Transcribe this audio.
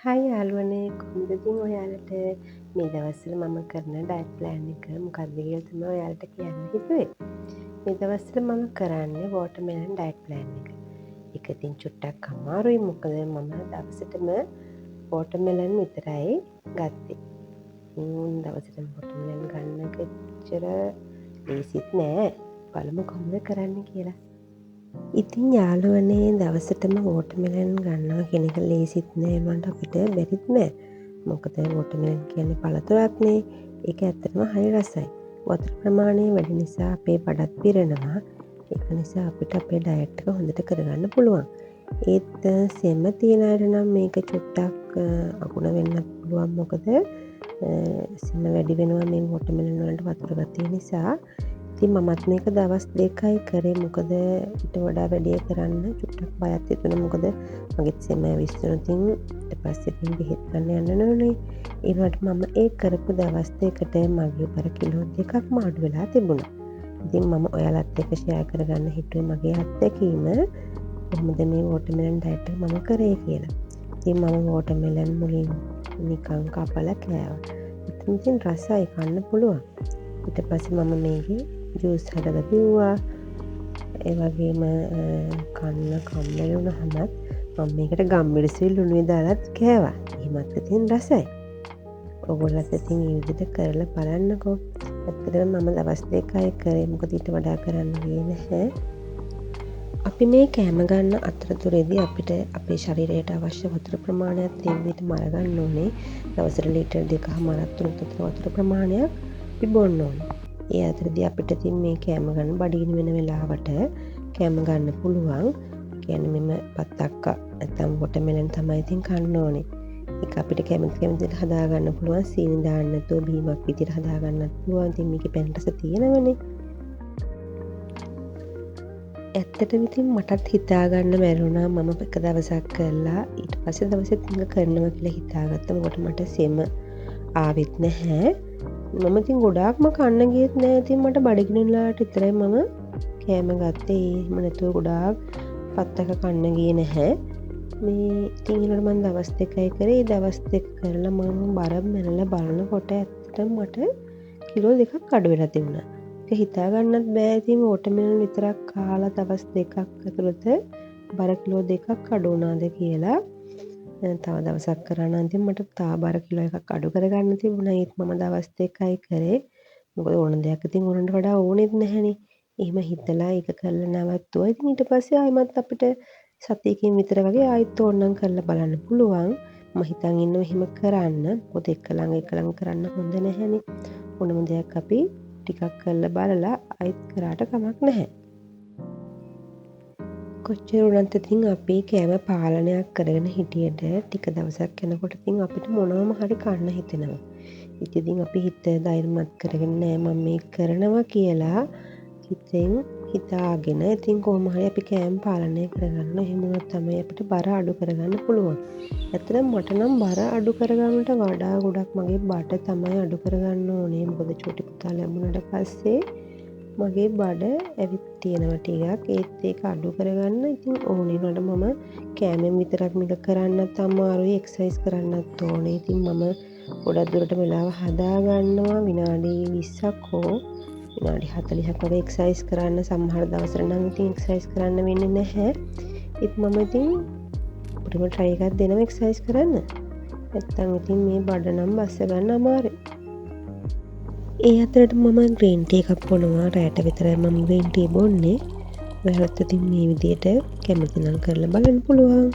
හයි යාළුවනේ කොහොමද ඉතින් ඔයාලට මේ දවස්වල මම කරන ඩයට් ප්ලෑන් එක මොකක්ද කියලා තමයි ඔයාලට කියන්න හිතුවේ. මේ දවස්වල මම කරන්නේ වෝටර්මෙලන් ඩයට් ප්ලෑන් එක. ඒක ඉතින් චුට්ටක් අමාරුයි මොකද මම දවසටම වෝටර්මෙලන් විතරයි ගත්තේ. දවසට වෝටර්මෙලන් ගන්න එච්චර ලේසිත් නෑ. බලමු කොහොමද කරන්න කියලා. ඉතින් යාළුවනේ දවසටම වෝටර්මෙලන් ගන්නවා කියන එක ලේසිත් නෑ මට අපිට බැරිත් නෑ. මොකද වෝටර්මෙලන් කියන්නේ පළතුරක්නේ. ඒක ඇත්තටම හරි රසයි. වතුර ප්‍රමාණය වැඩි නිසා අපේ බඩත් පිරෙනවා. ඒක නිසා අපිට අපේ ඩයට් එක හොඳට කරගන්න පුළුවන්. ඒත් සෙම තියෙන අයට නම් මේක චුට්ටක් අගුණ වෙන්නත් පුළුවන්. මොකද සෙම වැඩි වෙනවා මේ වෝටර්මෙලන් වලට වතුර ගතිය නිසා. ඉතින් මමත් මේක දවස් 2යි කරේ. මොකද ඊට වඩා වැඩි කරන්න චුට්ටක් බයත් හිතුණා. මොකද මගෙත් සෙම විශ්දුණා. ඉතින් ඊට පස්සේ ඉතින් බෙහෙත් ගන්න යන්න ඕනේ. ඒ වුණාට මම ඒ කරපු දවස් දෙකට මගේ බර කිලෝ 2ක්ම අඩු වෙලා තිබුණා. ඉතින් මම ඔයාලත් එක්ක ෂෙයා කරගන්න හිතුවේ මගේ අත්දැකීම කොහොමද මේ වෝටර්මෙලන් ඩයට් එක මම කරේ කියලා. ඉතින් මම වෝටර්මෙලන් මුලින් නිකන් කපලා කෑවා. ඉතින් රසයි කන්න පුළුවන්. ඊට පස්සේ මම මේකේ ජූස් හදලා බිව්වා. ඒ වගේම කන්න කම්මැලි වුණාමත් මම මේකට ගම්මිරිසුයි ලුණුයි දාලාත් කෑවා. එහෙමත් ඉතින් රසයි. ඔයගොල්ලොත් ඉතින් මේ විදිහට කරලා බලන්නකෝ. ඇත්තටම මම දවස් 2යි කරේ. මොකද ඊට වඩා කරන්න ගියේ නැහැ. අපි මේ කෑම ගන්න අතරතුරේදී අපිට අපේ ශරීරයට අවශ්‍ය වතුර ප්‍රමාණයත් ඒ විදිහට මර ගන්න ඕනේ. දවසට ලීටර් 2.5 3 වතුර ප්‍රමාණයක් අපි බොන්න ඕනේ. ඒ අතරදී අපිට ඉතින් මේ කෑම ගන්න බඩගිනි වෙන වෙලාවට කෑම ගන්න පුළුවන්. කියන්නේ මෙම පත්තක්ක නැත්නම් වෝටර්මෙලන් තමයි ඉතින් කන්න ඕනේ. ඒක අපිට කැමති විදිහට හදා ගන්න පුළුවන්. සීනි දාන්න නැතුව බීමක් විදිහට හදා ගන්නත් පුළුවන්. ඉතින් මේකේ පැන් රස තියෙනවනේ. ඇත්තටම ඉතින් මටත් හිතා ගන්න බැරුණා. මම එක දවසක් කරලා ඊට පස්සේ දවසෙත් මේක කරනවා කියලා හිතාගත්තා. මොකද මට සෙම ආවෙත් නැහැ. මම ඉතින් ගොඩාක්ම කන්න ගියෙත් නෑ. ඉතින් මට බඩගිනි වෙලාවට විතරයි මම කෑම ගත්තේ. එහෙම නැතුව ගොඩාක් පත්තක කන්න ගියේ නැහැ. මේ ඉතින් ඊළඟට මම දවස් 2යි කරේ. දවස් 2 කරලා මම බර මැනලා බලනකොට ඇත්තටම මට කිලෝ 2ක් අඩු වෙලා තිබුණා. ඒක හිතා ගන්නත් බෑ. ඉතින් වෝටර්මෙලන් විතරක් කාලා දවස් 2ක් ඇතුළත බර කිලෝ 2ක් අඩු වුණාද කියලා. තව දවසක් කරා නම් ඉතින් මට තව බර කිලෝ 1ක් අඩු කරගන්න තිබුණා. ඒත් මම දවස් 2යි කරේ. මොකද ඕන දෙයක් ඉතින් ඕනට වඩා ඕනෙත් නැහැනේ. එහෙම හිතලා ඒක කරලා නවත්තුවා. ඉතින් ඊට පස්සේ ආයෙමත් අපිට සතියකින් විතර වගේ ආයෙත් ඕනනම් කරලා බලන්න පුළුවන්. මම හිතන් ඉන්නවා එහෙම කරන්න. මොකද එක ළඟ කරන්න හොඳ නැහැනේ. ඕනම දෙයක් අපි ටිකක් කරලා බලලා ආයෙත් කරාට කමක් නැහැ. කොච්චර වුණත් ඉතින් අපි කෑම පාලනයක් කරගෙන හිටියට ටික දවසක් යනකොට ඉතින් අපිට මොනවම හරි කන්න හිතෙනවා. ඉතින් අපි හිත ධෛර්යමත් කරගෙන නෑ මම මේක කරනවා කියලා හිතෙන් හිතාගෙන ඉතින් කොහොම හරි අපි කෑම පාලනය කරගන්න. එහෙම වුණොත් තමයි අපිට බර අඩු කරගන්න පුළුවන්. ඇත්තටම මට නම් බර අඩු කරගන්නට වඩා ගොඩක් මගේ බඩ තමයි අඩු කරගන්න ඕනේ. මොකද චූටි පුතා ලැබුණාට පස්සේ මගේ බඩ ඇවිත් තියෙනවා ටිකක්. ඒත් ඒක අඩු කරගන්න ඉතින් ඕනේ. නේද මම කෑමෙන් විතරක් මේක කරන්නත් අමාරුයි. එක්සර්සයිස් කරන්නත් ඕනේ. ඉතින් මම ගොඩක් දුරට වෙලාව හදා ගන්නවා. විනාඩි 20ක් හෝ විනාඩි 40ක් වගේ එක්සර්සයිස් කරන්න. සමහර දවසට නම් ඉතින් එක්සර්සයිස් කරන්න වෙන්නේ නැහැ. ඒත් මම ඉතින් පුදුම try එකක් දෙනවා එක්සර්සයිස් කරන්න. නැත්තම් ඉතින් මේ බඩ නම් බස්ස ගන්න අමාරුයි. ඒ අතරට මම ග්‍රීන් ටී එකක් බොනවා. රැට විතරයි මම ග්‍රීන් ටී බොන්නේ. ඔයාලත් ඉතින් මේ විදිහට කැමති නම් කරලා බලන්න පුළුවන්.